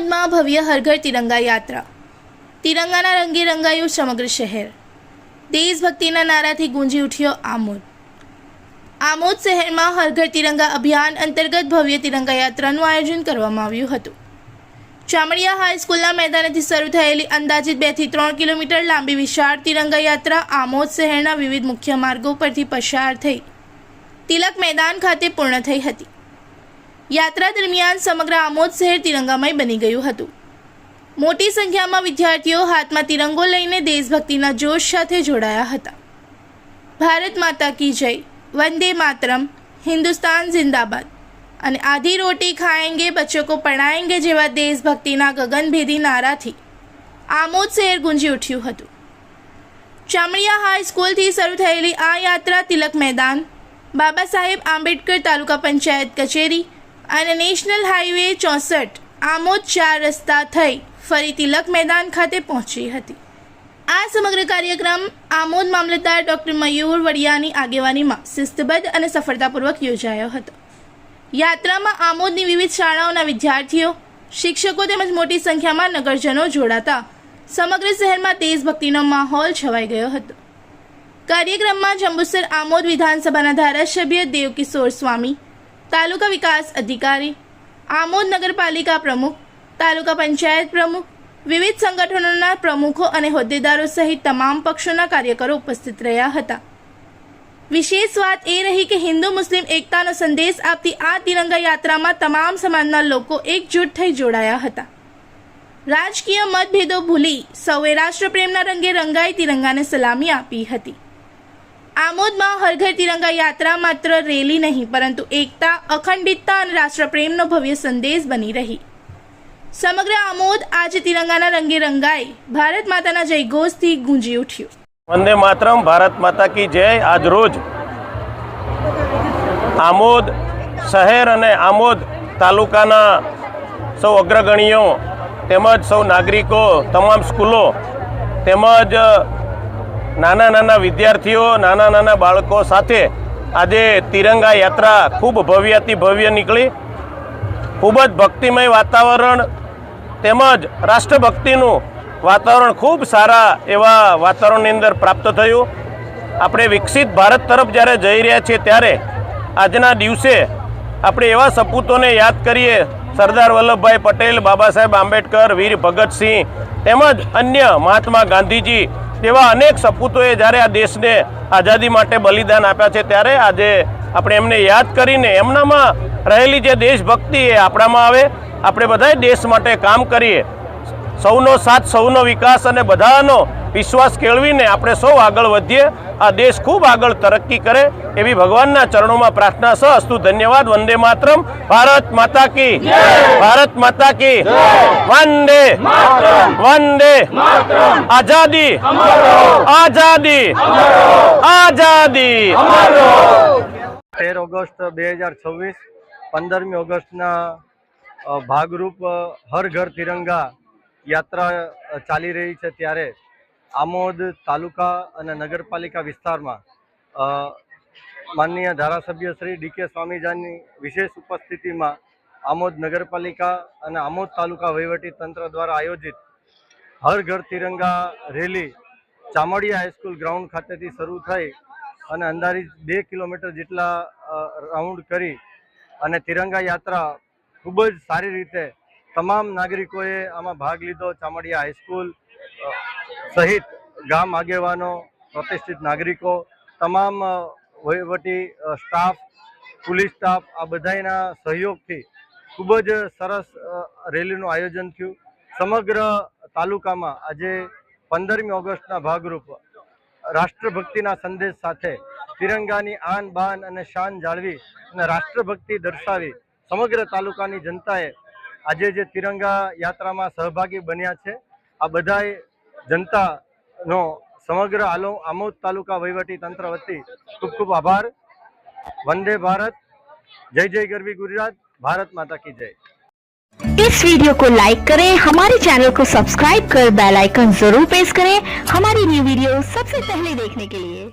આમોદમાં ભવ્ય હર ઘર તિરંગા યાત્રા। તિરંગાના રંગે રંગાયું સમગ્ર શહેર। દેશભક્તિના નારાથી ગુંજી ઉઠ્યો આમોદ। આમોદ શહેરમાં હર ઘર તિરંગા અભિયાન અંતર્ગત ભવ્ય તિરંગા યાત્રાનું આયોજન કરવામાં આવ્યું હતું। ચામડિયા હાઈસ્કૂલના મેદાનેથી શરૂ થયેલી અંદાજિત 2 થી 3 કિલોમીટર લાંબી વિશાળ તિરંગા યાત્રા આમોદ શહેરના વિવિધ મુખ્ય માર્ગો પરથી પસાર થઈ તિલક મેદાન ખાતે પૂર્ણ થઈ હતી। યાત્રા દરમિયાન સમગ્ર આમોદ શહેર તિરંગામય બની ગયું હતું। મોટી સંખ્યામાં વિદ્યાર્થીઓ હાથમાં તિરંગો લઈને દેશભક્તિના જોશ સાથે જોડાયા હતા। ભારત માતા કી જય, વંદે માતરમ, હિન્દુસ્તાન જિંદાબાદ અને આધી રોટી ખાएंगे बच्चों को पढ़ाएंगे જેવા દેશભક્તિના ગગનભેદી નારાથી આમોદ શહેર ગુંજી ઉઠ્યું હતું। ચામડિયા હાઈસ્કૂલથી શરૂ થયેલી આ યાત્રા તિલક મેદાન, બાબા સાહેબ આંબેડકર તાલુકા પંચાયત કચેરી અને નેશનલ હાઈવે 64 આમોદ 4 રસ્તા થઈ ફરી તિલક મેદાન ખાતે પહોંચી હતી। આ સમગ્ર કાર્યક્રમ આમોદ મામલતદાર ડૉક્ટર મયુર વડિયાની આગેવાનીમાં શિસ્તબદ્ધ અને સફળતાપૂર્વક યોજાયો હતો। યાત્રામાં આમોદની વિવિધ શાળાઓના વિદ્યાર્થીઓ, શિક્ષકો તેમજ મોટી સંખ્યામાં નગરજનો જોડાતા સમગ્ર શહેરમાં દેશભક્તિનો માહોલ છવાઈ ગયો હતો। કાર્યક્રમમાં જંબુસર આમોદ વિધાનસભાના ધારાસભ્ય દેવકિશોર સ્વામી, તાલુકા વિકાસ અધિકારી, આમોદ નગરપાલિકા પ્રમુખ, તાલુકા પંચાયત પ્રમુખ, વિવિધ સંગઠનોના પ્રમુખો અને હોદ્દેદારો સહિત તમામ પક્ષોના કાર્યકરો ઉપસ્થિત રહ્યા હતા। વિશેષ વાત એ રહી કે હિન્દુ મુસ્લિમ એકતાનો સંદેશ આપતી આ તિરંગા યાત્રામાં તમામ સમાજના લોકો એકજૂટ થઈ જોડાયા હતા। રાજકીય મતભેદો ભૂલી સૌએ રાષ્ટ્રપ્રેમના રંગે રંગાઈ તિરંગાને સલામી આપી હતી। આમોદમાં હર ઘર તિરંગા યાત્રા માત્ર રેલી નહીં પરંતુ એકતા, અખંડિતતા અને રાષ્ટ્રપ્રેમનો ભવ્ય સંદેશ બની રહી। સમગ્ર આમોદ આજે તિરંગાના રંગે રંગાઈ ભારત માતાના જયઘોષથી ગુંજી ઉઠ્યું। વંદે માતરમ, ભારત માતા કી જય। આજ રોજ આમોદ શહેર અને આમોદ તાલુકાના સૌ અગ્રગણીઓ તેમજ સૌ નાગરિકો, તમામ સ્કૂલો તેમજ નાના નાના વિદ્યાર્થીઓ, નાના નાના બાળકો સાથે આજે તિરંગા યાત્રા ખૂબ ભવ્યથી ભવ્ય નીકળી। ખૂબ જ ભક્તિમય વાતાવરણ તેમજ રાષ્ટ્રભક્તિનું વાતાવરણ ખૂબ સારા એવા વાતાવરણની અંદર પ્રાપ્ત થયું। આપણે વિકસિત ભારત તરફ જ્યારે જઈ રહ્યા છીએ ત્યારે આજના દિવસે આપણે એવા સપૂતોને યાદ કરીએ, સરદાર વલ્લભભાઈ પટેલ, બાબા સાહેબ આંબેડકર, વીર ભગતસિંહ તેમજ અન્ય મહાત્મા ગાંધીજી તેવા અનેક સપૂતોએ જ્યારે આ દેશને આઝાદી માટે બલિદાન આપ્યા છે ત્યારે આજે આપણે એમને યાદ કરીને એમનામાં રહેલી જે દેશભક્તિ એ આપણામાં આવે। આપણે બધાએ દેશ માટે કામ કરીએ, સૌનો સાથ, સૌનો વિકાસ અને બધાનો વિશ્વાસ કેળવીને આપણે સૌ આગળ વધીએ, આ દેશ ખૂબ આગળ તરક્કી કરે એવી ભગવાનના ચરણોમાં પ્રાર્થના છે। અસ્તુ, ધન્યવાદ। વંદે માતરમ, ભારત માતા કી જય, ભારત માતા કી જય, વંદે માતરમ, વંદે માતરમ, આઝાદી આઝાદી આઝાદી। 13 ઓગસ્ટ 2026 15મી ઓગસ્ટના ભાગરૂપ હર ઘર તિરંગા યાત્રા ચાલી રહી છે ત્યારે આમોદ તાલુકા અને નગરપાલિકા વિસ્તારમાં માનનીય ધારાસભ્ય શ્રી ડી.કે. સ્વામીજાની વિશેષ ઉપસ્થિતિમાં આમોદ નગરપાલિકા અને આમોદ તાલુકા વહીવટી તંત્ર દ્વારા આયોજિત હર ઘર તિરંગા રેલી ચામડિયા હાઈસ્કૂલ ગ્રાઉન્ડ ખાતેથી શરૂ થઈ અને અંદાજિત 2 કિલોમીટર જેટલા રાઉન્ડ કરી અને તિરંગા યાત્રા ખૂબ જ સારી રીતે તમામ નાગરિકોએ આમાં ભાગ લીધો। ચામડિયા હાઈસ્કૂલ સહિત ગામ આગેવાનો, પ્રતિષ્ઠિત નાગરિકો, તમામ વહીવટી સ્ટાફ, પોલીસ સ્ટાફ આ બધાના સહયોગથી ખૂબ જ સરસ રેલીનું આયોજન થયું। સમગ્ર તાલુકામાં આજે 15મી ઓગસ્ટના ભાગરૂપ રાષ્ટ્રભક્તિના સંદેશ સાથે તિરંગાની આન બાન અને શાન જાળવી અને રાષ્ટ્રભક્તિ દર્શાવી સમગ્ર તાલુકાની જનતાએ આજે જે તિરંગા યાત્રામાં સહભાગી બન્યા છે આ બધાએ જનતાનો સમગ્ર આમોદ તાલુકા વહીવટી તંત્ર વતી ખૂબ ખૂબ આભાર। વંદે ભારત, जय जय गरवी गुजरात, भारत माता की जय। इस वीडियो को लाइक करें, हमारे चैनल को सब्सक्राइब कर बेल आइकन जरूर प्रेस करें हमारी न्यू वीडियो सबसे पहले देखने के लिए।